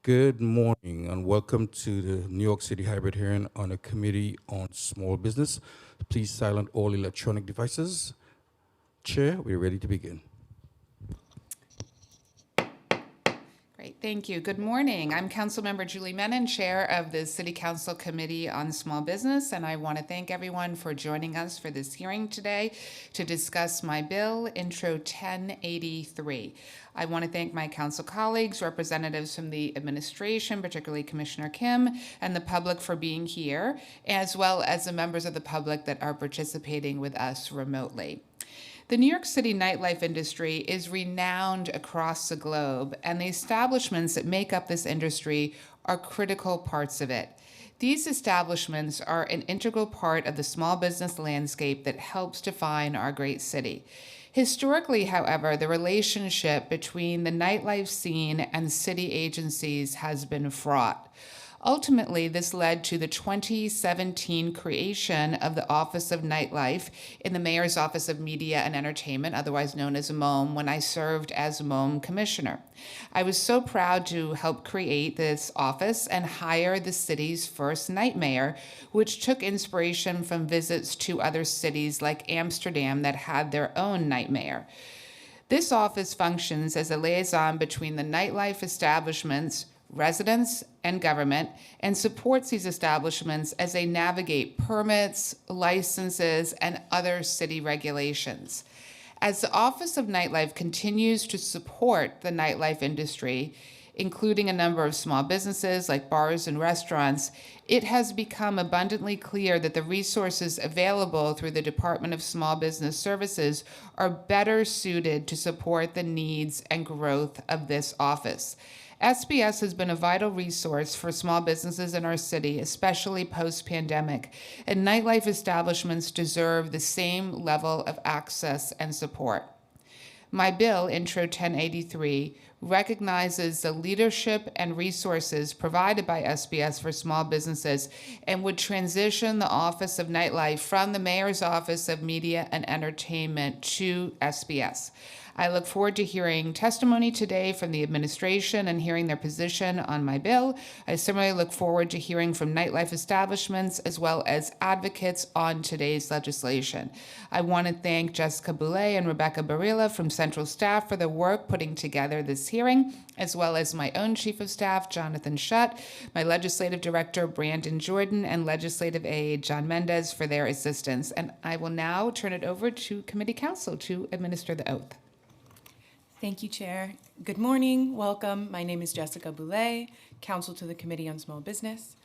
Good morning and welcome to the New York City hybrid hearing on a committee on small business. Please silence all electronic devices. Chair, we're ready to begin. Great, thank you. Good morning. I'm Councilmember Julie Menon, Chair of the City Council Committee on Small Business, and I want to thank everyone for joining us for this hearing today to discuss my bill, Intro 1083. I want to thank my council colleagues, representatives from the administration, particularly Commissioner Kim, and the public for being here, as well as the members of the public that are participating with us remotely. The New York City nightlife industry is renowned across the globe, and the establishments that make up this industry are critical parts of it. These establishments are an integral part of the small business landscape that helps define our great city. Historically, however, the relationship between the nightlife scene and city agencies has been fraught. Ultimately, this led to the 2017 creation of the Office of Nightlife in the Mayor's Office of Media and Entertainment, otherwise known as MOME, when I served as MOME Commissioner. I was so proud to help create this office and hire the city's first night mayor, which took inspiration from visits to other cities like Amsterdam that had their own night mayor. This office functions as a liaison between the nightlife establishments, residents, and government, and supports these establishments as they navigate permits, licenses, and other city regulations. As the Office of Nightlife continues to support the nightlife industry, including a number of small businesses like bars and restaurants, it has become abundantly clear that the resources available through the Department of Small Business Services are better suited to support the needs and growth of this office. SBS has been a vital resource for small businesses in our city, especially post-pandemic, and nightlife establishments deserve the same level of access and support. My bill, Intro 1083, recognizes the leadership and resources provided by SBS for small businesses and would transition the Office of Nightlife from the Mayor's Office of Media and Entertainment to SBS. I look forward to hearing testimony today from the administration and hearing their position on my bill. I similarly look forward to hearing from nightlife establishments as well as advocates on today's legislation. I want to thank Jessica Boulay and Rebecca Barilla from Central Staff for their work putting together this hearing, as well as my own Chief of Staff, Jonathan Shutt, my Legislative Director, Brandon Jordan, and Legislative Aide, John Mendez, for their assistance. And I will now turn it over to Committee Counsel to administer the oath. Thank you, Chair. Good morning. Welcome. My name is Jessica Boulay, Counsel to the Committee on Small Business.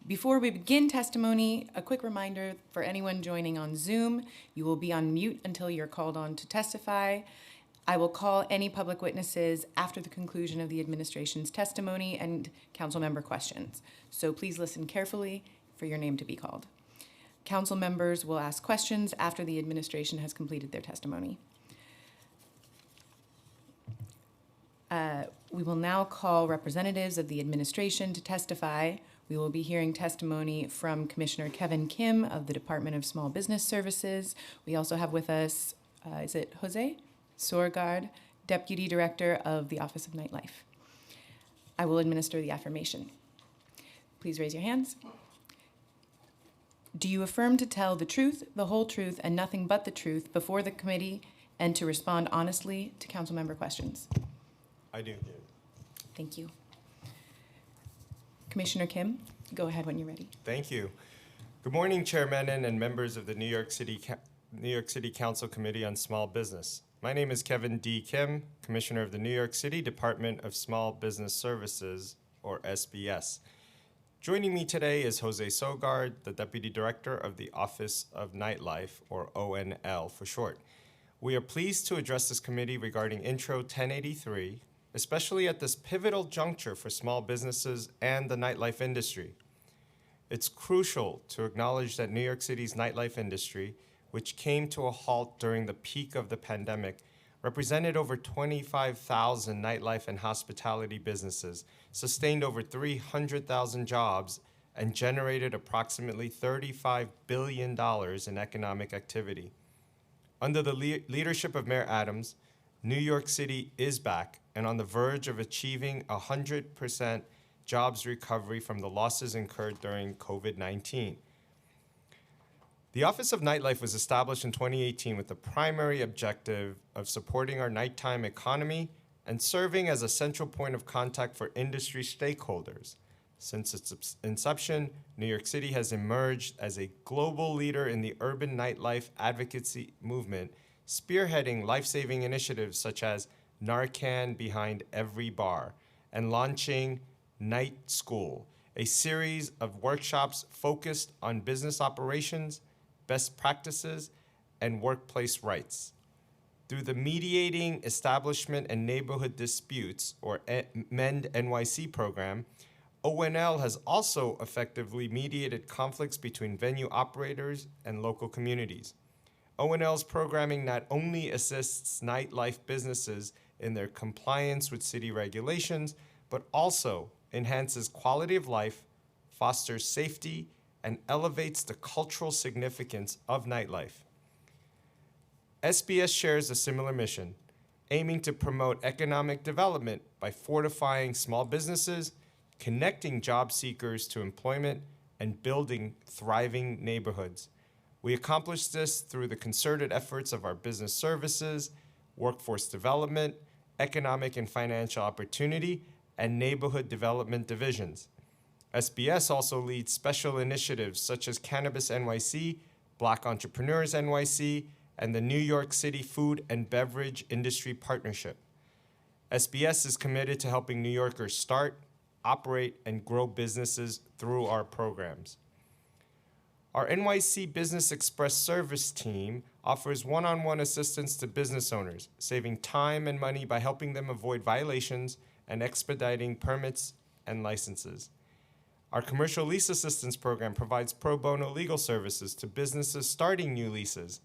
Before we begin testimony, a quick reminder for anyone joining on Zoom, you will be on mute until you're called on to testify. I will call any public witnesses after the conclusion of the administration's testimony and council member questions. So please listen carefully for your name to be called. Council members will ask questions after the administration has completed their testimony. We will now call representatives of the administration to testify. We will be hearing testimony from Commissioner Kevin Kim of the Department of Small Business Services. We also have with us, is it Jose Sorgard, Deputy Director of the Office of Nightlife. I will administer the affirmation. Please raise your hands. Do you affirm to tell the truth, the whole truth, and nothing but the truth before the committee and to respond honestly to council member questions? I do. Thank you. Commissioner Kim, go ahead when you're ready. Thank you. Good morning, Chair Menon and members of the New York City Council Committee on Small Business. My name is Kevin D. Kim, Commissioner of the New York City Department of Small Business Services, or SBS. Joining me today is Jose Sogard, the Deputy Director of the Office of Nightlife, or ONL for short. We are pleased to address this committee regarding Intro 1083, especially at this pivotal juncture for small businesses and the nightlife industry. It's crucial to acknowledge that New York City's nightlife industry, which came to a halt during the peak of the pandemic, represented over 25,000 nightlife and hospitality businesses, sustained over 300,000 jobs, and generated approximately $35 billion in economic activity. Under the leadership of Mayor Adams, New York City is back and on the verge of achieving 100% jobs recovery from the losses incurred during COVID-19. The Office of Nightlife was established in 2018 with the primary objective of supporting our nighttime economy and serving as a central point of contact for industry stakeholders. Since its inception, New York City has emerged as a global leader in the urban nightlife advocacy movement, spearheading life-saving initiatives such as Narcan Behind Every Bar and launching Night School, a series of workshops focused on business operations, best practices, and workplace rights. Through the Mediating Establishment and Neighborhood Disputes, or MEND NYC program, ONL has also effectively mediated conflicts between venue operators and local communities. ONL's programming not only assists nightlife businesses in their compliance with city regulations, but also enhances quality of life, fosters safety, and elevates the cultural significance of nightlife. SBS shares a similar mission, aiming to promote economic development by fortifying small businesses, connecting job seekers to employment, and building thriving neighborhoods. We accomplish this through the concerted efforts of our business services, workforce development, economic and financial opportunity, and neighborhood development divisions. SBS also leads special initiatives such as Cannabis NYC, Black Entrepreneurs NYC, and the New York City Food and Beverage Industry Partnership. SBS is committed to helping New Yorkers start, operate, and grow businesses through our programs. Our NYC Business Express service team offers one-on-one assistance to business owners, saving time and money by helping them avoid violations and expediting permits and licenses. Our commercial lease assistance program provides pro bono legal services to businesses starting new leases,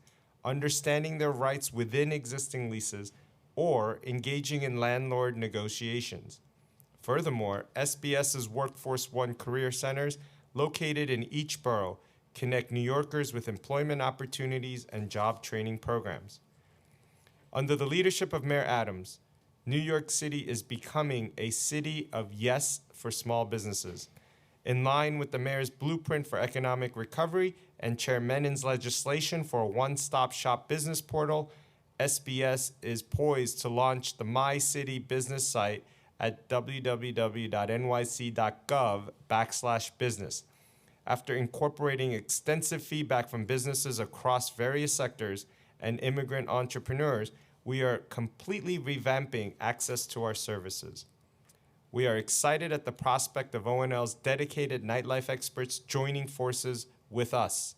understanding their rights within existing leases, or engaging in landlord negotiations. Furthermore, SBS's Workforce One career centers, located in each borough, connect New Yorkers with employment opportunities and job training programs. Under the leadership of Mayor Adams, New York City is becoming a city of yes for small businesses. In line with the mayor's blueprint for economic recovery and Chair Menin's legislation for a one-stop shop business portal, SBS is poised to launch the My City business site at www.nyc.gov/business. After incorporating extensive feedback from businesses across various sectors and immigrant entrepreneurs, we are completely revamping access to our services. We are excited at the prospect of ONL's dedicated nightlife experts joining forces with us.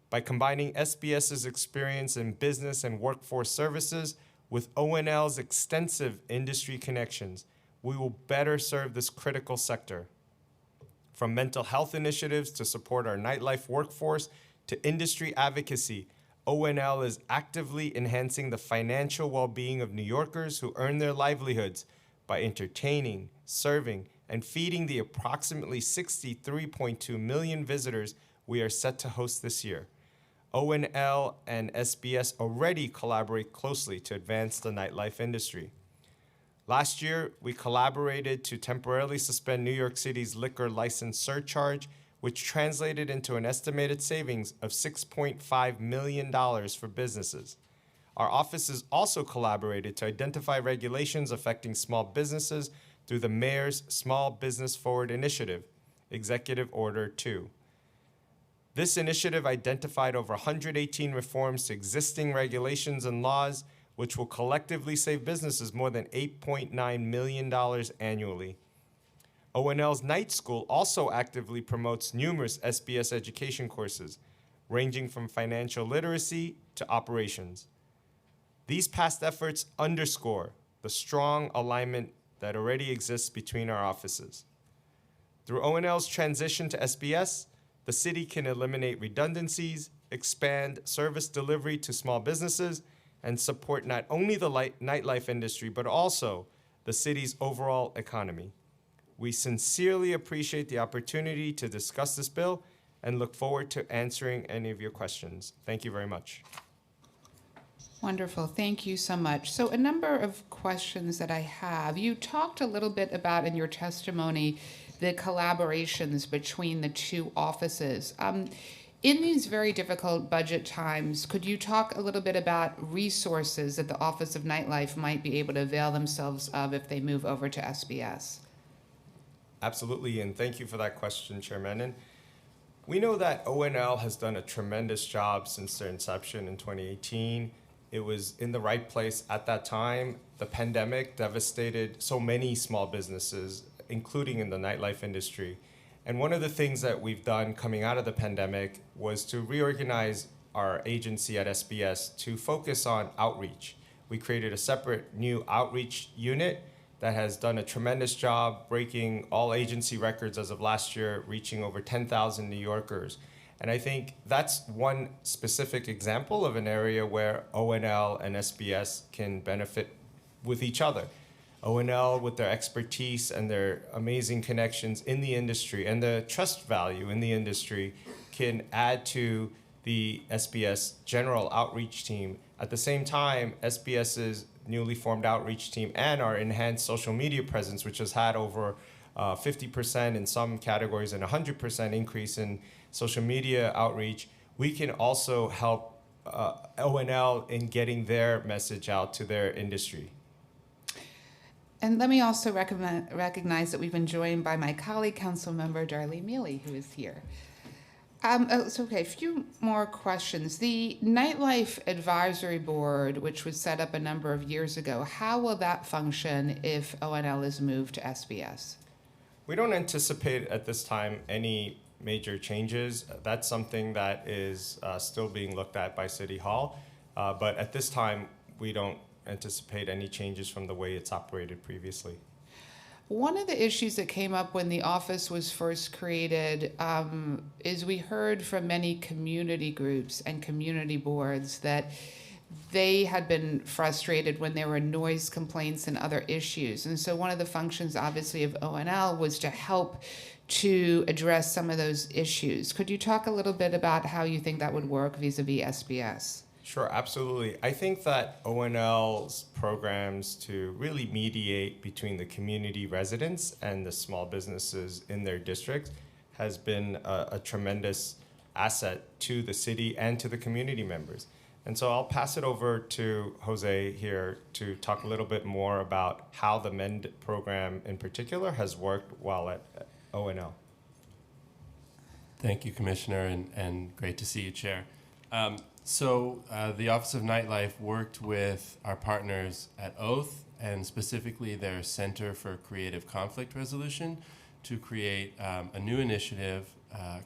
By combining SBS's experience in business and workforce services with ONL's extensive industry connections, we will better serve this critical sector. From mental health initiatives to support our nightlife workforce to industry advocacy, ONL is actively enhancing the financial well-being of New Yorkers who earn their livelihoods by entertaining, serving, and feeding the approximately 63.2 million visitors we are set to host this year. ONL and SBS already collaborate closely to advance the nightlife industry. Last year, we collaborated to temporarily suspend New York City's liquor license surcharge, which translated into an estimated savings of $6.5 million for businesses. Our offices also collaborated to identify regulations affecting small businesses through the Mayor's Small Business Forward Initiative, Executive Order 2. This initiative identified over 118 reforms to existing regulations and laws, which will collectively save businesses more than $8.9 million annually. ONL's Night School also actively promotes numerous SBS education courses, ranging from financial literacy to operations. These past efforts underscore the strong alignment that already exists between our offices. Through ONL's transition to SBS, the city can eliminate redundancies, expand service delivery to small businesses, and support not only the nightlife industry, but also the city's overall economy. We sincerely appreciate the opportunity to discuss this bill and look forward to answering any of your questions. Thank you very much. Wonderful. Thank you so much. So, a number of questions that I have. You talked a little bit about in your testimony the collaborations between the two offices. In these very difficult budget times, could you talk a little bit about resources that the Office of Nightlife might be able to avail themselves of if they move over to SBS? Absolutely, and thank you for that question, Chair Menon. We know that ONL has done a tremendous job since their inception in 2018. It was in the right place at that time. The pandemic devastated so many small businesses, including in the nightlife industry. And one of the things that we've done coming out of the pandemic was to reorganize our agency at SBS to focus on outreach. We created a separate new outreach unit that has done a tremendous job breaking all agency records as of last year, reaching over 10,000 New Yorkers. And I think that's one specific example of an area where ONL and SBS can benefit with each other. ONL, with their expertise and their amazing connections in the industry and the trust value in the industry, can add to the SBS general outreach team. At the same time, SBS's newly formed outreach team and our enhanced social media presence, which has had over 50% in some categories and 100% increase in social media outreach, we can also help ONL in getting their message out to their industry. And let me also recognize that we've been joined by my colleague, Councilmember Darlene Mealy, who is here. Okay, a few more questions. The Nightlife Advisory Board, which was set up a number of years ago, how will that function if ONL is moved to SBS? We don't anticipate at this time any major changes. That's something that is still being looked at by City Hall. But at this time, we don't anticipate any changes from the way it's operated previously. One of the issues that came up when the office was first created is we heard from many community groups and community boards that they had been frustrated when there were noise complaints and other issues. And so one of the functions, obviously, of ONL was to help to address some of those issues. Could you talk a little bit about how you think that would work vis-a-vis SBS? Sure, absolutely. I think that ONL's programs to really mediate between the community residents and the small businesses in their district has been a tremendous asset to the city and to the community members. And so I'll pass it over to Jose here to talk a little bit more about how the MEND program in particular has worked while at ONL. Thank you, Commissioner, and great to see you, Chair. So the Office of Nightlife worked with our partners at Oath and specifically their Center for Creative Conflict Resolution to create a new initiative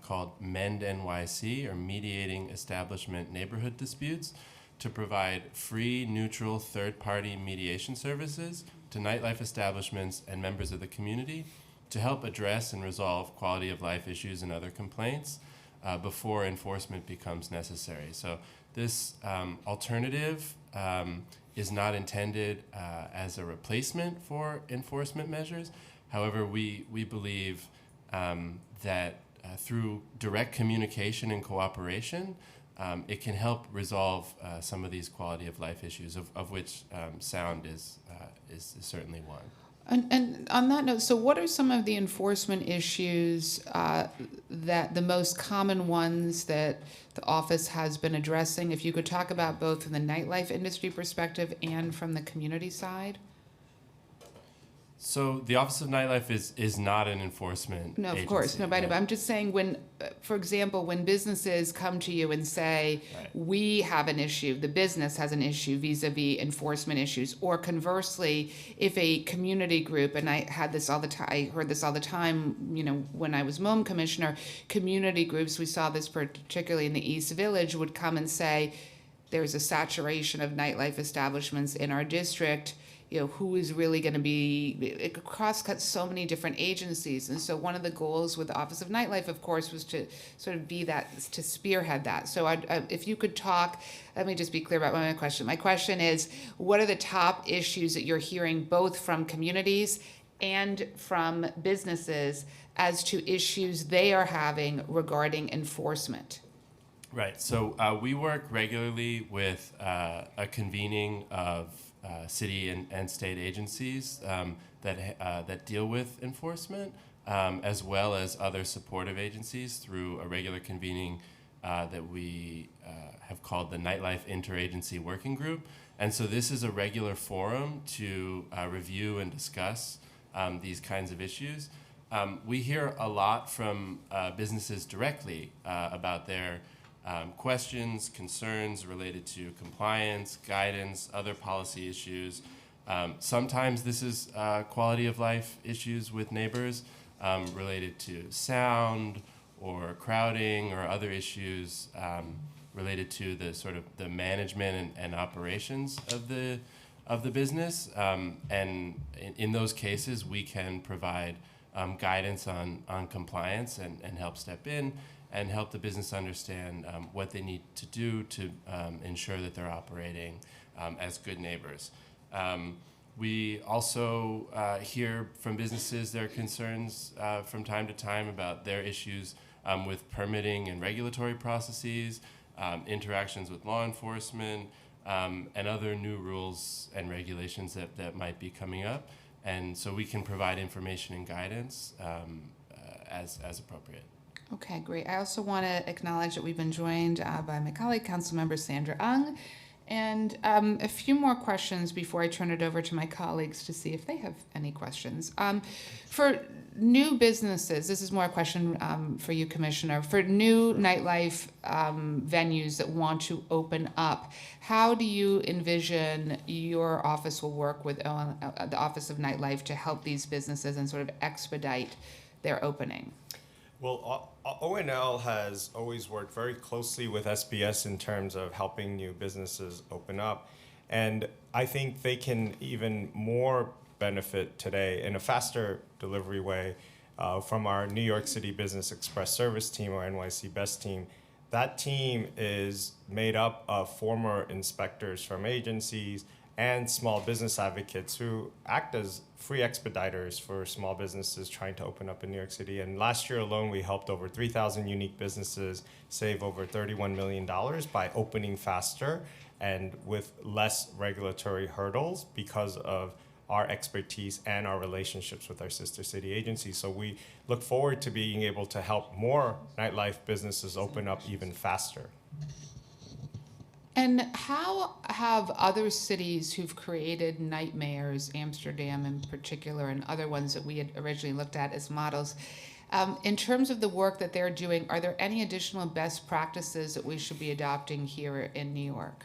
called MEND NYC, or Mediating Establishment Neighborhood Disputes, to provide free, neutral, third-party mediation services to nightlife establishments and members of the community to help address and resolve quality of life issues and other complaints before enforcement becomes necessary. So this alternative is not intended as a replacement for enforcement measures. However, we believe that through direct communication and cooperation, it can help resolve some of these quality of life issues, of which sound is certainly one. And on that note, so what are some of the enforcement issues that the most common ones that the office has been addressing? If you could talk about both from the nightlife industry perspective and from the community side? So the Office of Nightlife is not an enforcement No, of agency, course, no, but right? I'm just saying when, for example, when businesses come to you and say, Right. we have an issue, the business has an issue vis-a-vis enforcement issues, or conversely, if a community group, and I had this all the time, I heard this all the time, you know, when I was MOM commissioner, community groups, we saw this particularly in the East Village, would come and say, there's a saturation of nightlife establishments in our district. You know, who is really going to be, it cross-cuts so many different agencies. And so one of the goals with the Office of Nightlife, of course, was to sort of be that, to spearhead that. So if you could talk, let me just be clear about my question. My question is, what are the top issues that you're hearing both from communities and from businesses as to issues they are having regarding enforcement? Right. So we work regularly with a convening of city and state agencies that deal with enforcement, as well as other supportive agencies through a regular convening that we have called the Nightlife Interagency Working Group. And so this is a regular forum to review and discuss these kinds of issues. We hear a lot from businesses directly about their questions, concerns related to compliance, guidance, other policy issues. Sometimes this is quality of life issues with neighbors related to sound or crowding or other issues related to the sort of the management and operations of the business. And in those cases, we can provide guidance on compliance and help step in and help the business understand what they need to do to ensure that they're operating as good neighbors. We also hear from businesses their concerns from time to time about their issues with permitting and regulatory processes, interactions with law enforcement, and other new rules and regulations that might be coming up. And so we can provide information and guidance as appropriate. Okay, great. I also want to acknowledge that we've been joined by my colleague, Councilmember Sandra Ung. And a few more questions before I turn it over to my colleagues to see if they have any questions. For new businesses, this is more a question for you, Commissioner. For new nightlife venues that want to open up, how do you envision your office will work with the Office of Nightlife to help these businesses and sort of expedite their opening? Well, ONL has always worked very closely with SBS in terms of helping new businesses open up. And I think they can even more benefit today in a faster delivery way from our New York City Business Express Service team, or NYC BEST team. That team is made up of former inspectors from agencies and small business advocates who act as free expediters for small businesses trying to open up in New York City. And last year alone, we helped over 3,000 unique businesses save over $31 million by opening faster and with less regulatory hurdles because of our expertise and our relationships with our sister city agencies. So we look forward to being able to help more nightlife businesses open up even faster. And how have other cities who've created nightmares, Amsterdam in particular, and other ones that we had originally looked at as models, in terms of the work that they're doing, are there any additional best practices that we should be adopting here in New York?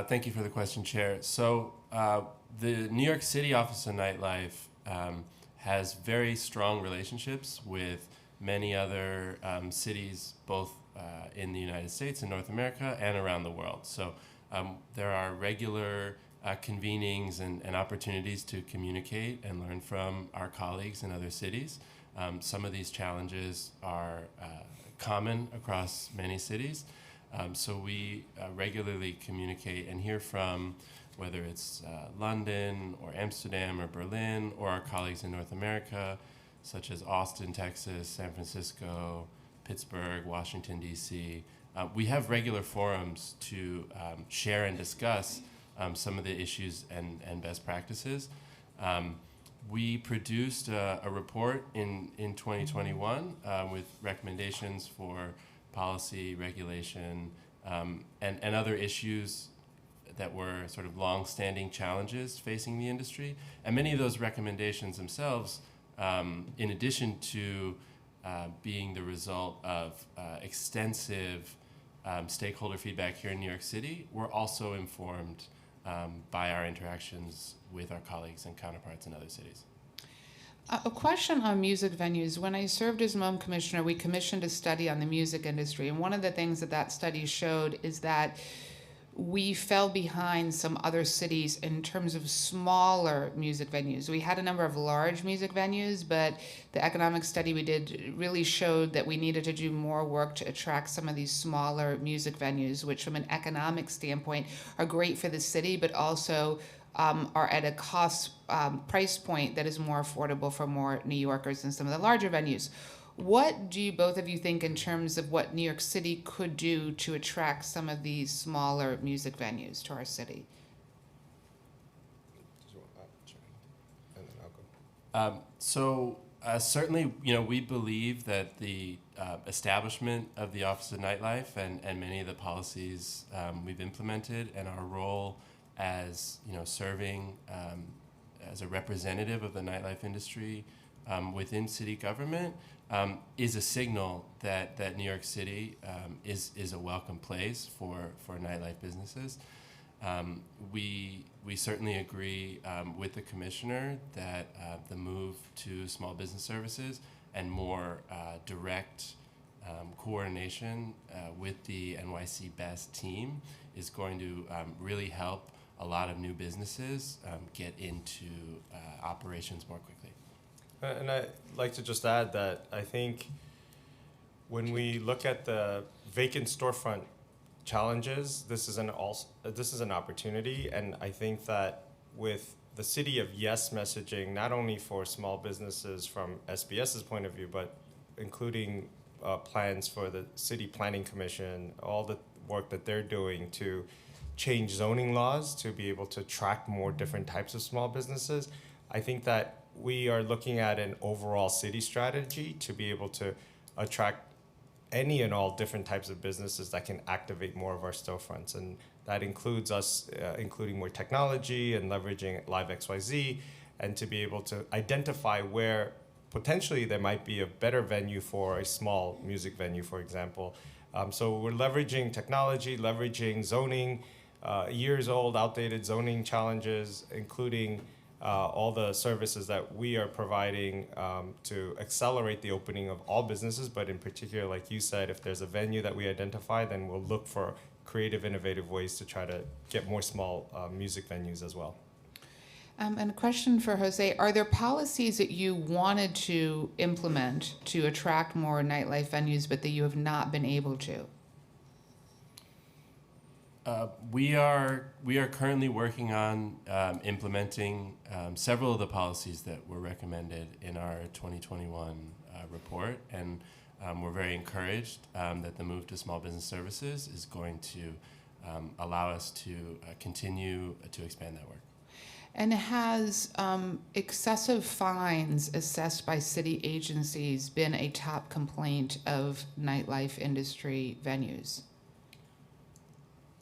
Thank you for the question, Chair. So the New York City Office of Nightlife has very strong relationships with many other cities, both in the United States and North America and around the world. So there are regular convenings and opportunities to communicate and learn from our colleagues in other cities. Some of these challenges are common across many cities. So we regularly communicate and hear from whether it's London or Amsterdam or Berlin or our colleagues in North America, such as Austin, Texas, San Francisco, Pittsburgh, Washington, D.C. We have regular forums to share and discuss some of the issues and best practices. We produced a report in 2021 with recommendations for policy, regulation, and other issues that were sort of long-standing challenges facing the industry. And many of those recommendations themselves, in addition to being the result of extensive stakeholder feedback here in New York City, were also informed by our interactions with our colleagues and counterparts in other cities. A question on music venues. When I served as MOM commissioner, we commissioned a study on the music industry. And one of the things that study showed is that we fell behind some other cities in terms of smaller music venues. We had a number of large music venues, but the economic study we did really showed that we needed to do more work to attract some of these smaller music venues, which from an economic standpoint are great for the city, but also are at a cost price point that is more affordable for more New Yorkers than some of the larger venues. What do you both of you think in terms of what New York City could do to attract some of these smaller music venues to our city? And then I'll go. Certainly, we believe that the establishment of the Office of Nightlife and many of the policies we've implemented and our role as serving as a representative of the nightlife industry within city government is a signal that New York City is a welcome place for nightlife businesses. We certainly agree with the commissioner that the move to small business services and more direct coordination with the NYC Best team is going to really help a lot of new businesses get into operations more quickly. And I'd like to just add that I think when we look at the vacant storefront challenges, this is an opportunity, and I think that with the City of Yes messaging, not only for small businesses from SBS's point of view, but including plans for the City Planning Commission, all the work that they're doing to change zoning laws to be able to attract more different types of small businesses, I think that we are looking at an overall city strategy to be able to attract any and all different types of businesses that can activate more of our storefronts. And that includes us including more technology and leveraging Live XYZ, and to be able to identify where potentially there might be a better venue for a small music venue, for example. So we're leveraging technology, leveraging zoning, years old, outdated zoning challenges, including all the services that we are providing to accelerate the opening of all businesses, but in particular, like you said, if there's a venue that we identify, then we'll look for creative, innovative ways to try to get more small music venues as well. And a question for Jose. Are there policies that you wanted to implement to attract more nightlife venues, but that you have not been able to? We are currently working on implementing several of the policies that were recommended in our 2021 report, and we're very encouraged that the move to small business services is going to allow us to continue to expand that work. And has excessive fines assessed by city agencies been a top complaint of nightlife industry venues?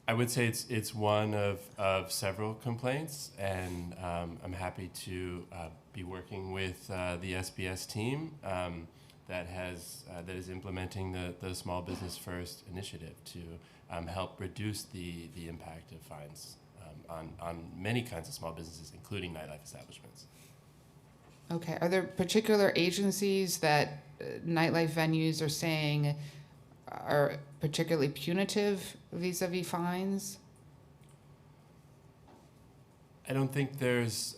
I would say it's one of several complaints, and I'm happy to be working with the SBS team that is implementing the Small Business First initiative to help reduce the impact of fines on many kinds of small businesses, including nightlife establishments. Okay. Are there particular agencies that nightlife venues are saying are particularly punitive vis-a-vis fines? I don't think there's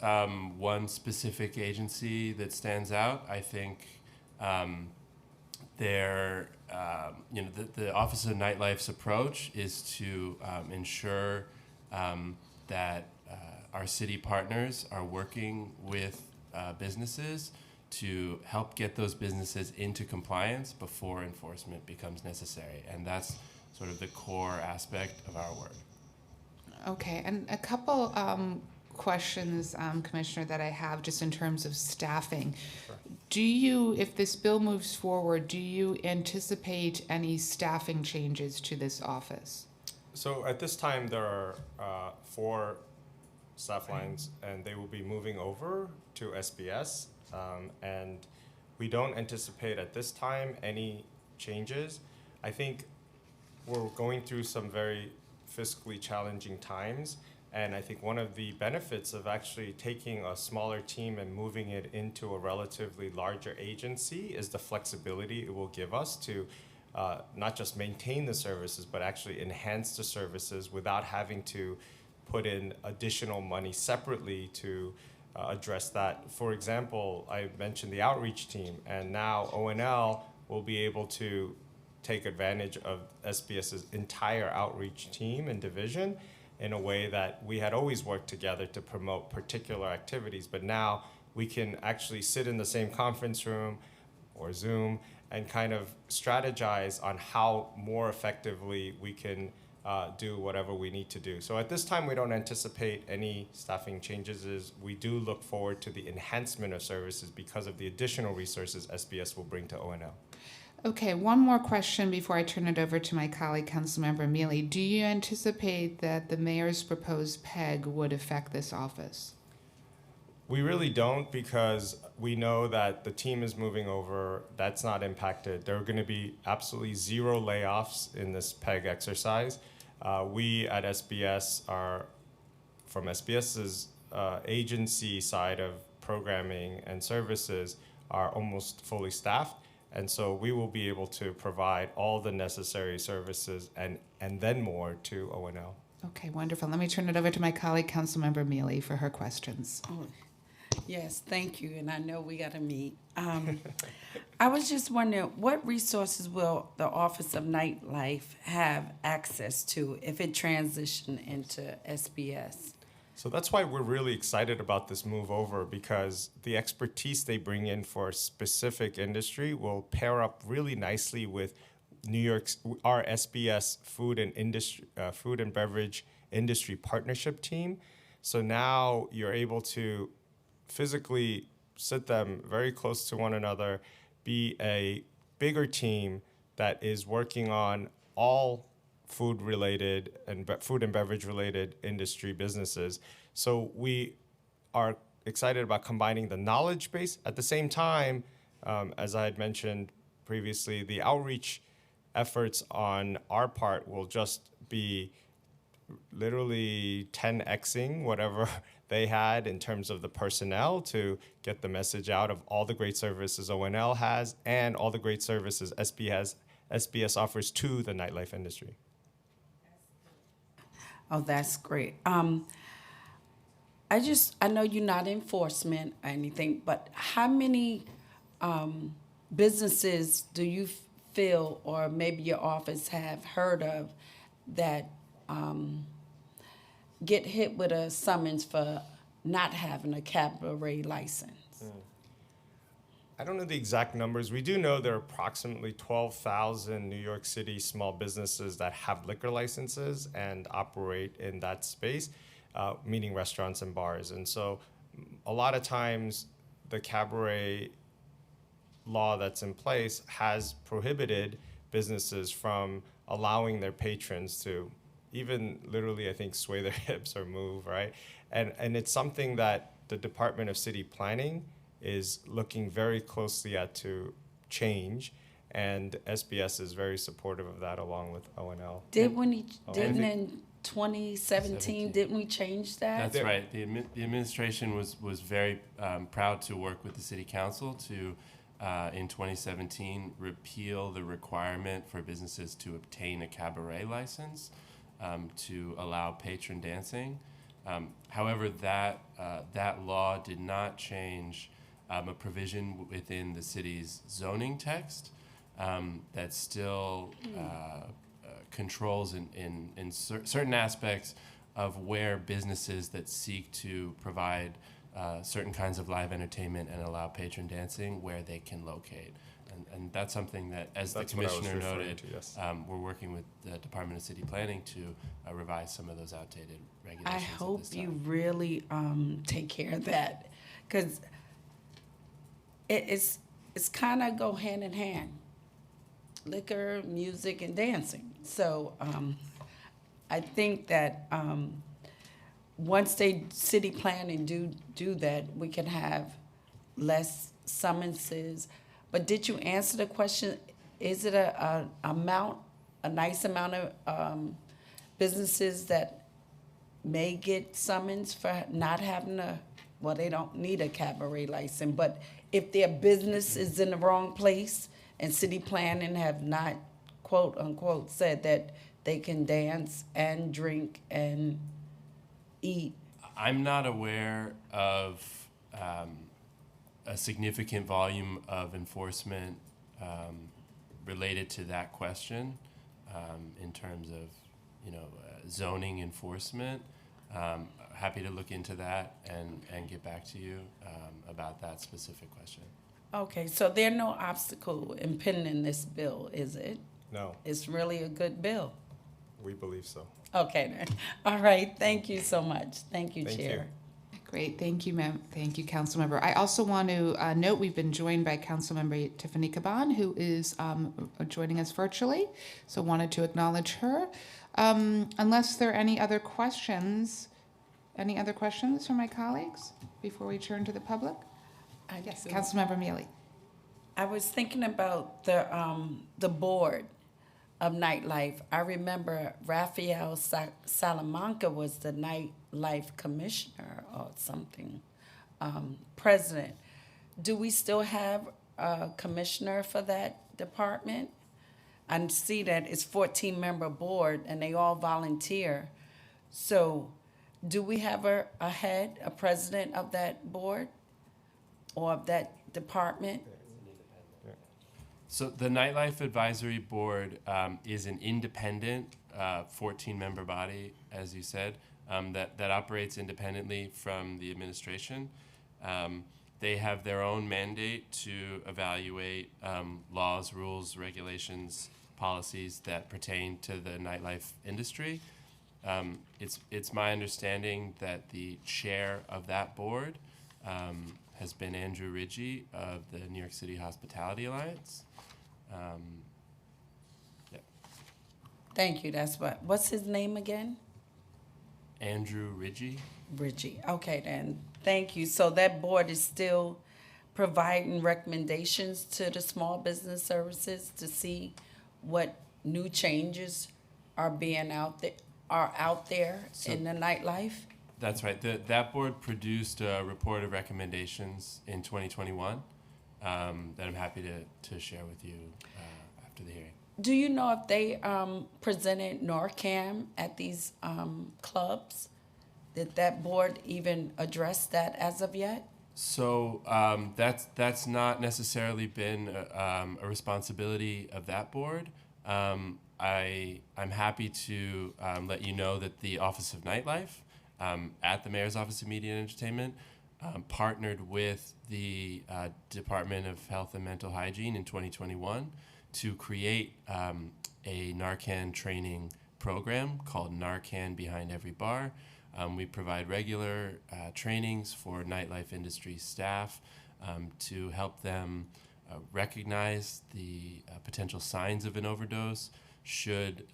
one specific agency that stands out. I think the Office of Nightlife's approach is to ensure that our city partners are working with businesses to help get those businesses into compliance before enforcement becomes necessary. And that's sort of the core aspect of our work. Okay, and a couple questions, Commissioner, that I have just in terms of staffing. Sure. Do you, if this bill moves forward, do you anticipate any staffing changes to this office? So at this time, there are 4 staff lines, and they will be moving over to SBS. And we don't anticipate at this time any changes. I think we're going through some very fiscally challenging times, and I think one of the benefits of actually taking a smaller team and moving it into a relatively larger agency is the flexibility it will give us to not just maintain the services, but actually enhance the services without having to put in additional money separately to address that. For example, I mentioned the outreach team, and now ONL will be able to take advantage of SBS's entire outreach team and division in a way that we had always worked together to promote particular activities, but now we can actually sit in the same conference room or Zoom and kind of strategize on how more effectively we can do whatever we need to do. So at this time, we don't anticipate any staffing changes. We do look forward to the enhancement of services because of the additional resources SBS will bring to ONL. Okay, one more question before I turn it over to my colleague, Councilmember Mealy. Do you anticipate that the mayor's proposed PEG would affect this office? We really don't, because we know that the team is moving over. That's not impacted. There are going to be absolutely zero layoffs in this PEG exercise. We at SBS are, from SBS's agency side of programming and services, are almost fully staffed. And so we will be able to provide all the necessary services and then more to ONL. Okay, wonderful. Let me turn it over to my colleague, Councilmember Mealy, for her questions. Yes, thank you, and I know we got to meet. I was just wondering, what resources will the Office of Nightlife have access to if it transitioned into SBS? So that's why we're really excited about this move over, because the expertise they bring in for a specific industry will pair up really nicely with our SBS food and beverage industry partnership team. So now you're able to physically sit them very close to one another, be a bigger team that is working on all food and beverage related industry businesses. So we are excited about combining the knowledge base. At the same time, as I had mentioned previously, the outreach efforts on our part will just be literally 10xing whatever they had in terms of the personnel to get the message out of all the great services ONL has and all the great services SBS offers to the nightlife industry. Oh, that's great. I know you're not enforcement or anything, but how many businesses do you feel, or maybe your office have heard of, that get hit with a summons for not having a cabaret license? I don't know the exact numbers. We do know there are approximately 12,000 New York City small businesses that have liquor licenses and operate in that space, meaning restaurants and bars. And so a lot of times the cabaret law that's in place has prohibited businesses from allowing their patrons to even literally, I think, sway their hips or move, right? And it's something that the Department of City Planning is looking very closely at to change, and SBS is very supportive of that, along with ONL. Didn't think- in 2017, didn't we change that? That's right. The administration was very proud to work with the city council to, in 2017, repeal the requirement for businesses to obtain a cabaret license to allow patron dancing. However, that law did not change a provision within the city's zoning text that still controls in certain aspects of where businesses that seek to provide certain kinds of live entertainment and allow patron dancing, where they can locate. And that's something that, as That's the what I was commissioner referring noted, to, yes. we're working with the Department of City Planning to revise some of those outdated regulations. I at hope this you time. really take care of that, because it's kind of go hand in hand, liquor, music, and dancing. So I think that once they city plan and do that, we can have less summonses. But did you answer the question? Is it a nice amount of businesses that may get summons for not having they don't need a cabaret license, but if their business is in the wrong place and city planning have not, quote unquote, said that they can dance and drink and eat? I'm not aware of a significant volume of enforcement related to that question in terms of zoning enforcement. Happy to look into that and get back to you about that specific question. Okay, so there are no obstacle impeding this bill, is it? No, It's really a good bill. we believe so. Okay, then. All right, thank you so much. Thank you, Thank you. Chair. Great, thank you, ma'am. Thank you, Councilmember. I also want to note we've been joined by Councilmember Tiffany Caban, who is joining us virtually. So wanted to acknowledge her. Unless there are any other questions from my colleagues before we turn to the public? I Yes, do. Councilmember Mealy. I was thinking about the board of nightlife. I remember Rafael Salamanca was the nightlife commissioner or something, president. Do we still have a commissioner for that department? I see that it's 14-member board and they all volunteer. So do we have a head, a president of that board or of that department? So the Nightlife Advisory Board is an independent 14-member body, as you said, that operates independently from the administration. They have their own mandate to evaluate laws, rules, regulations, policies that pertain to the nightlife industry. It's my understanding that the chair of that board has been Andrew Ridgey of the New York City Hospitality Alliance. Yeah. Thank you, what's his name again? Andrew Ridgey. Bridgie. Okay, then, thank you. So that board is still providing recommendations to the small business services to see what new changes are being out there So- in the nightlife? That's right. That board produced a report of recommendations in 2021 that I'm happy to share with you after the hearing. Do you know if they presented NORCAM at these clubs? Did that board even address that as of yet? So that's not necessarily been a responsibility of that board. I'm happy to let you know that the Office of Nightlife at the Mayor's Office of Media and Entertainment partnered with the Department of Health and Mental Hygiene in 2021 to create a Narcan training program called Narcan Behind Every Bar. We provide regular trainings for nightlife industry staff to help them recognize the potential signs of an overdose should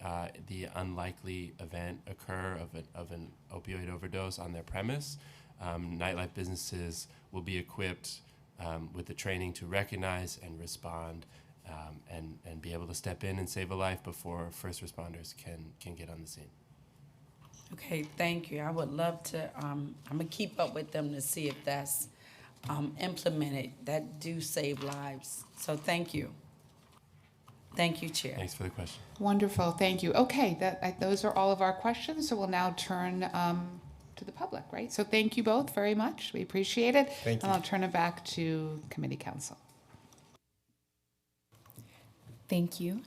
the unlikely event occur of an opioid overdose on their premise. Nightlife businesses will be equipped with the training to recognize and respond and be able to step in and save a life before first responders can get on the scene. Okay, thank you. I would love to, I'm gonna keep up with them to see if that's implemented. That do save lives. So thank you. Thank you, Chair. Thanks for the question. Wonderful, thank you. Okay, those are all of our questions, so we'll now turn to the public, right? So thank you both very much. We appreciate it. Thank you. And I'll turn it back to committee counsel. Thank you.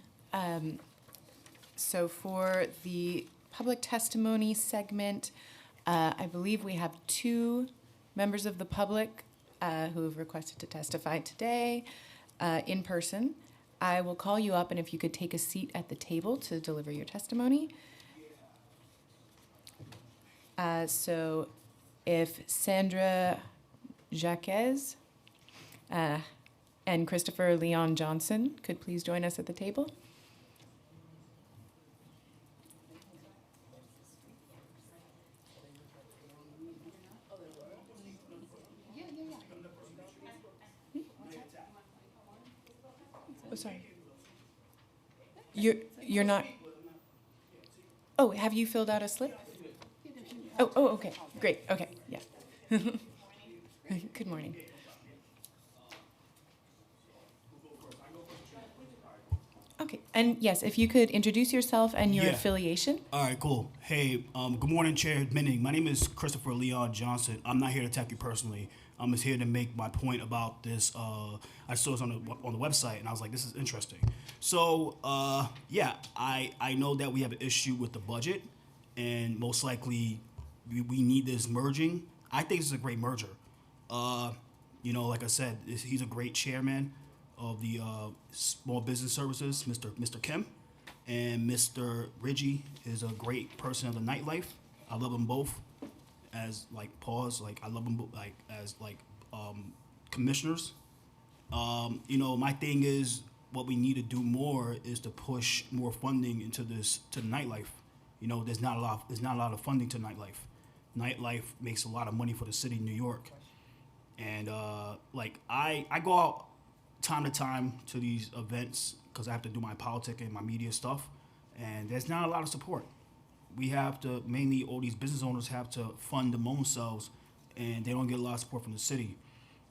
So for the public testimony segment, I believe we have 2 members of the public who have requested to testify today in person. I will call you up, and if you could take a seat at the table to deliver your testimony. So if Sandra Jaquez and Christopher Leon Johnson could please join us at the table. Oh, sorry. You're not. Oh, have you filled out a slip? Oh, okay, great, okay, yeah. Good morning. Okay, and yes, if you could introduce yourself and your Yeah. affiliation. All right, cool. Hey, good morning, Chair Minning. My name is Christopher Leon Johnson. I'm not here to attack you personally. I'm just here to make my point about this. I saw this on the website, and I was like, this is interesting. So, yeah, I know that we have an issue with the budget, and most likely we need this merging. I think this is a great merger. You know, like I said, he's a great chairman of the Small Business Services, Mr. Kim, and Mr. Ridgie is a great person of the nightlife. I love them both as like I love them like as commissioners. You know, my thing is what we need to do more is to push more funding into the nightlife. You know, there's not a lot of funding to nightlife. Nightlife makes a lot of money for the city of New York. And like I go out time to time to these events because I have to do my politic and my media stuff, and there's not a lot of support. We have to, mainly all these business owners have to fund them own selves, and they don't get a lot of support from the city.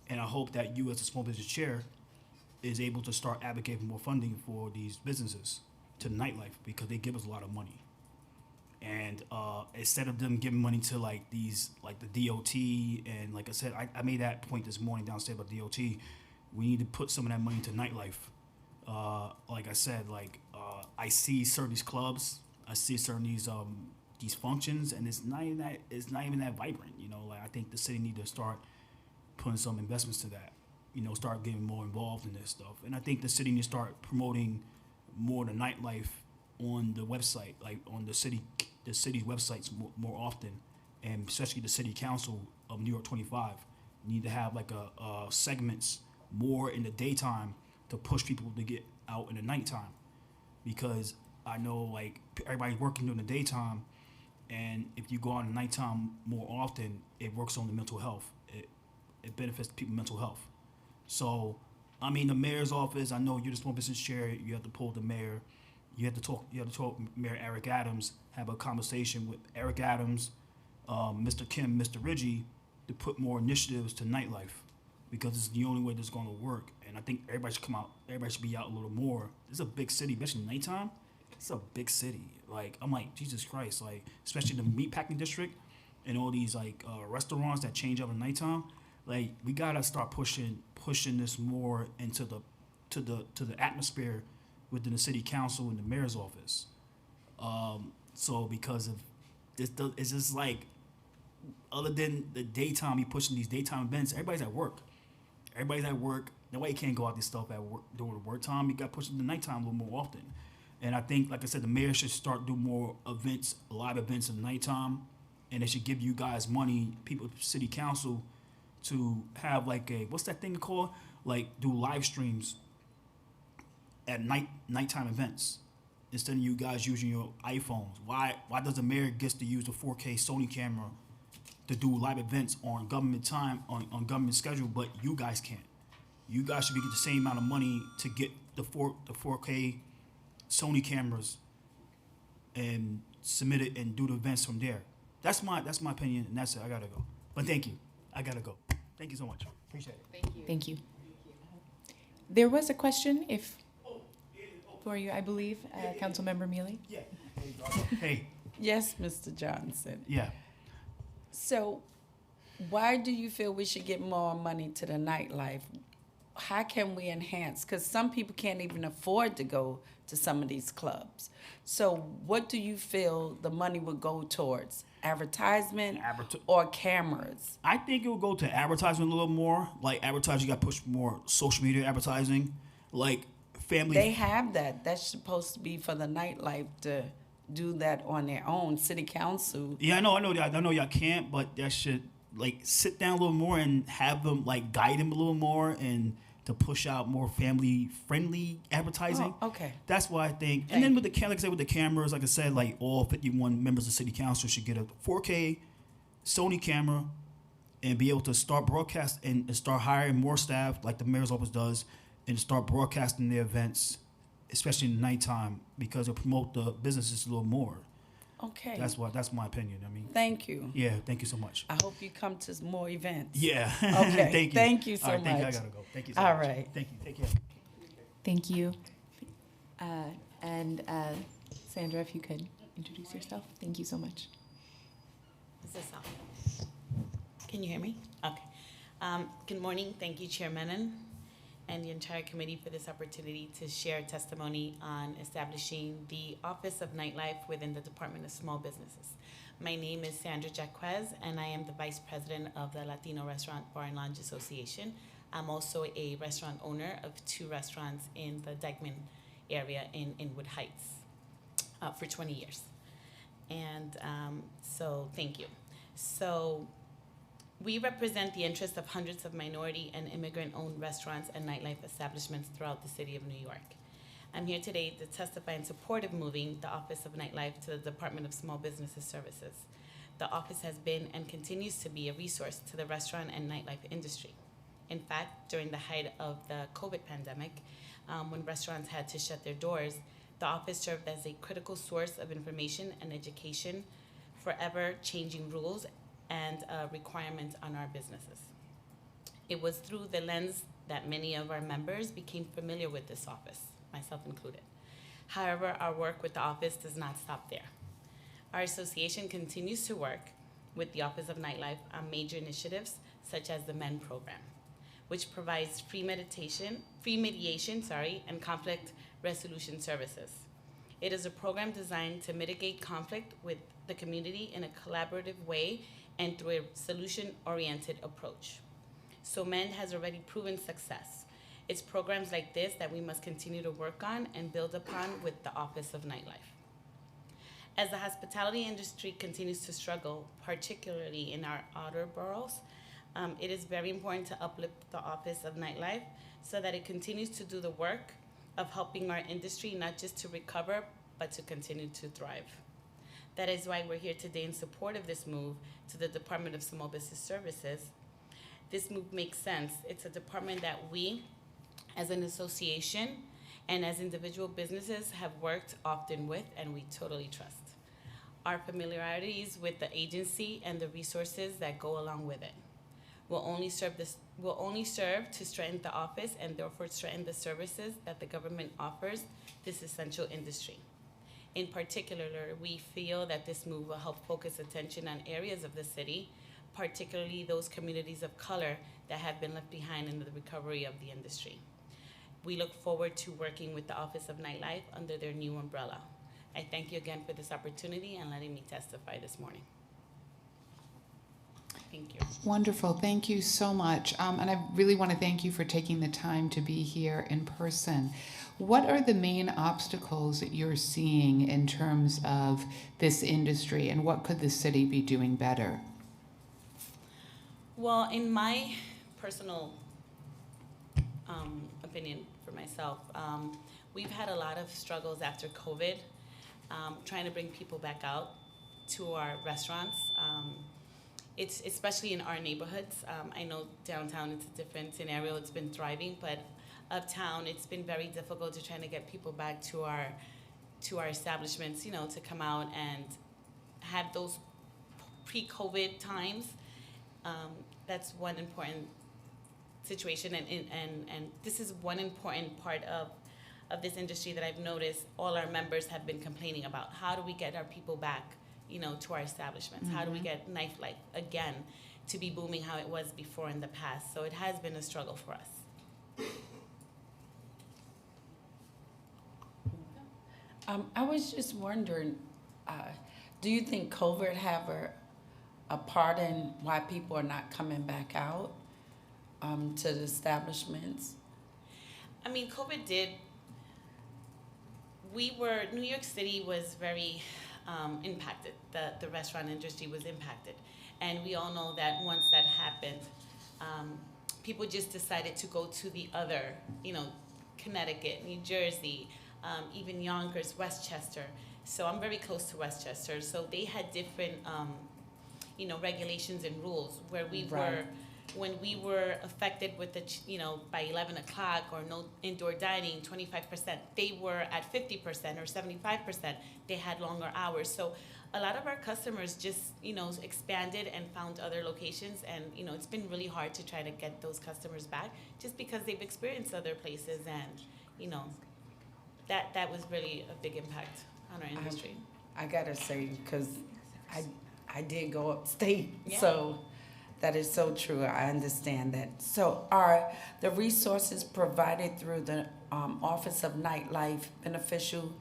And I hope that you as a small business chair is able to start advocating for more funding for these businesses to nightlife because they give us a lot of money. And instead of them giving money to like these, like the DOT, and like I said, I made that point this morning downstairs about DOT. We need to put some of that money into nightlife. Like I said, I see certain these clubs, I see certain these functions, and it's not even that vibrant. You know, like I think the city need to start putting some investments to that. You know, start getting more involved in this stuff. And I think the city needs to start promoting more the nightlife on the website, like on the city's websites more often, and especially the city council of New York 25 need to have like a segments more in the daytime to push people to get out in the nighttime, because I know like everybody's working during the daytime, and if you go out in the nighttime more often, it works on the mental health. It benefits people's mental health. So, I mean, the mayor's office, I know you're the small business chair, you have to pull the mayor. You have to talk Mayor Eric Adams, have a conversation with Eric Adams, Mr. Kim, Mr. Ridgie, to put more initiatives to nightlife, because it's the only way that's going to work. And I think everybody should come out. Everybody should be out a little more. It's a big city, especially nighttime. It's a big city. Like, I'm like, Jesus Christ. Like, especially the meatpacking district and all these like restaurants that change up at nighttime. Like, we gotta start pushing this more into the atmosphere within the city council and the mayor's office. So because of this, it's just like, other than the daytime, you pushing these daytime events, everybody's at work. Nobody can't go out this stuff at work during the work time. You got pushed in the nighttime a little more often. And I think, like I said, the mayor should start doing more events, live events in the nighttime, and they should give you guys money, people, city council, to have like what's that thing called? Like do live streams at nighttime events instead of you guys using your iPhones. Why does the mayor gets to use the 4K Sony camera to do live events on government time, on government schedule, but you guys can't? You guys should be getting the same amount of money to get the 4K Sony cameras and submit it and do the events from there. That's my opinion, and that's it. I gotta go. But thank you. I gotta go. Thank you so much. Appreciate it. Thank you. There was a question for you, I believe, Councilmember Mealy. Yeah. Hey. Yes, Mr. Johnson. Yeah. So, why do you feel we should get more money to the nightlife? How can we enhance? Because some people can't even afford to go to some of these clubs. So, what do you feel the money would go towards? Advertisement or cameras? I think it will go to advertisement a little more. Like advertising, you got to push more social media advertising. Like family. They have that. That's supposed to be for the nightlife to do that on their own. City council. Yeah, I know y'all can't, but that should like sit down a little more and have them like guide them a little more and to push out more family-friendly advertising. Oh, okay. That's why I think. And then with the cameras, like I said, like all 51 members of City Council should get a 4K Sony camera and be able to start broadcast and start hiring more staff, like the mayor's office does, and start broadcasting their events, especially in the nighttime, because it'll promote the businesses a little more. Okay. That's my opinion. I mean. Thank you. Yeah. Thank you so much. I hope you come to more events. Yeah. Okay. Thank you. Thank you so All right, much. Thank you. I gotta go. Thank you so All much. right. Thank you. Take care. Thank you. And Sandra, if you could introduce yourself. Thank you so much. Is this on? Can you hear me? Okay. Good morning. Thank you, Chair Menon. and the entire committee for this opportunity to share testimony on establishing the Office of Nightlife within the Department of Small Businesses. My name is Sandra Jaquez, and I am the Vice President of the Latino Restaurant Bar and Lounge Association. I'm also a restaurant owner of 2 restaurants in the Dyckman area in Inwood Heights for 20 years. And so thank you. So we represent the interests of hundreds of minority and immigrant-owned restaurants and nightlife establishments throughout the city of New York. I'm here today to testify in support of moving the Office of Nightlife to the Department of Small Businesses Services. The office has been and continues to be a resource to the restaurant and nightlife industry. In fact, during the height of the COVID pandemic, when restaurants had to shut their doors, the office served as a critical source of information and education for ever-changing rules and requirements on our businesses. It was through the lens that many of our members became familiar with this office, myself included. However, our work with the office does not stop there. Our association continues to work with the Office of Nightlife on major initiatives such as the MEND program, which provides free mediation, and conflict resolution services. It is a program designed to mitigate conflict with the community in a collaborative way and through a solution-oriented approach. So MEND has already proven success. It's programs like this that we must continue to work on and build upon with the Office of Nightlife. As the hospitality industry continues to struggle, particularly in our outer boroughs, it is very important to uplift the Office of Nightlife so that it continues to do the work of helping our industry not just to recover, but to continue to thrive. That is why we're here today in support of this move to the Department of Small Business Services. This move makes sense. It's a department that we, as an association and as individual businesses, have worked often with and we totally trust. Our familiarities with the agency and the resources that go along with it will only serve to strengthen the office and therefore strengthen the services that the government offers this essential industry. In particular, we feel that this move will help focus attention on areas of the city, particularly those communities of color that have been left behind in the recovery of the industry. We look forward to working with the Office of Nightlife under their new umbrella. I thank you again for this opportunity and letting me testify this morning. Thank you. Wonderful. Thank you so much. And I really want to thank you for taking the time to be here in person. What are the main obstacles that you're seeing in terms of this industry, and what could the city be doing better? Well, in my personal opinion for myself, we've had a lot of struggles after COVID, trying to bring people back out to our restaurants. It's especially in our neighborhoods. I know downtown it's a different scenario. It's been thriving, but uptown it's been very difficult to try to get people back to our establishments, to come out and have those pre-COVID times. That's one important situation, and this is one important part of this industry that I've noticed all our members have been complaining about. How do we get our people back, to our establishments? Mm-hmm. How do we get nightlife again to be booming how it was before in the past? So it has been a struggle for us. I was just wondering, do you think COVID have a part in why people are not coming back out to the establishments? I mean, COVID did. New York City was very impacted. The restaurant industry was impacted. And we all know that once that happened, people just decided to go to the other, Connecticut, New Jersey, even Yonkers, Westchester. So I'm very close to Westchester. So they had different, regulations and rules where we were, when we were affected with the, by 11 o'clock or no indoor dining, 25%, they were at 50% or 75%. They had longer hours. So a lot of our customers just, expanded and found other locations. And, it's been really hard to try to get those customers back just because they've experienced other places. And, that was really a big impact on our industry. I gotta say, because I did go upstate, Yeah. so That is so true. I understand that. So are the resources provided through the Office of Nightlife beneficial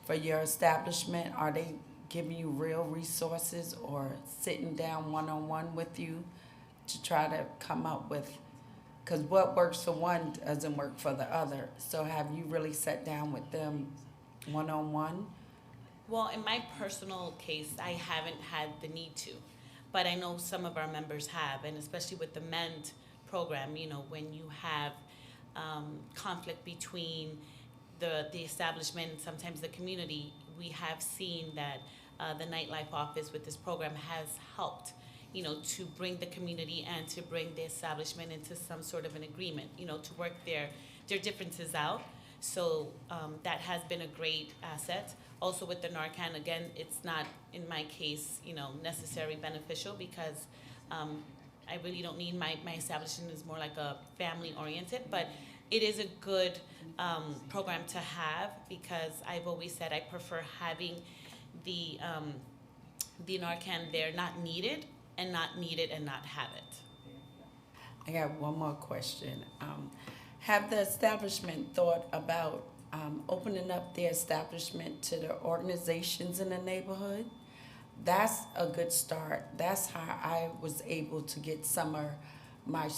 for your establishment? Are they giving you real resources or sitting down one-on-one with you to try to come up with, because what works for one doesn't work for the other. So have you really sat down with them one-on-one? Well, in my personal case, I haven't had the need to, but I know some of our members have, and especially with the MEND program, you know, when you have conflict between the establishment and sometimes the community, we have seen that the nightlife office with this program has helped, you know, to bring the community and to bring the establishment into some sort of an agreement, you know, to work their differences out. So that has been a great asset. Also with the Narcan, again, it's not, in my case, you know, necessarily beneficial because I really don't need my establishment is more like a family oriented, but it is a good program to have because I've always said I prefer having the Narcan there, not needed and not have it. I got one more question. Have the establishment thought about opening up their establishment to the organizations in the neighborhood? That's a good start. That's how I was able to get some of my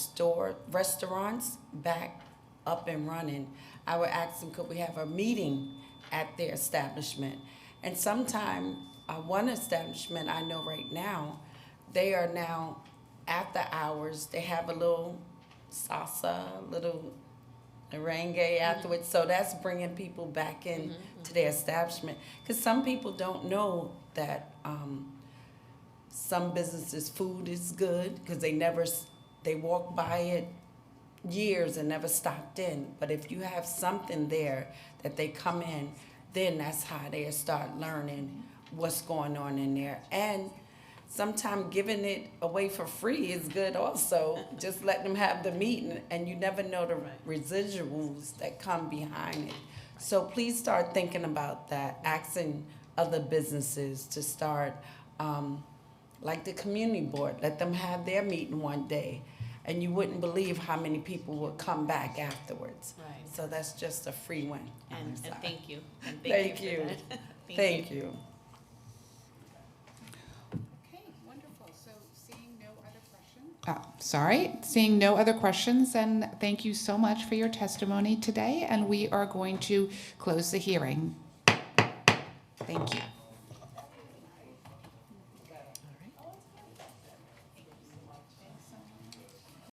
restaurants back up and running. I would ask them, could we have a meeting at their establishment? And sometime, one establishment I know right now, they are now after hours, they have a little salsa, little merengue afterwards. So that's bringing people back in to their establishment. Because some people don't know that some businesses' food is good because they walk by it years and never stopped in. But if you have something there that they come in, then that's how they start learning what's going on in there. And sometimes giving it away for free is good also. Just let them have the meat, and you never know the residuals that come behind it. So please start thinking about that, asking other businesses to start, like the community board, let them have their meeting one day. And you wouldn't believe how many people would come back afterwards. Right. So that's just a free win. And thank you. And Thank you. you. For that. Thank you. Okay, wonderful. So seeing no other questions. Seeing no other questions, and thank you so much for your testimony today. And we are going to close the hearing. Thank you.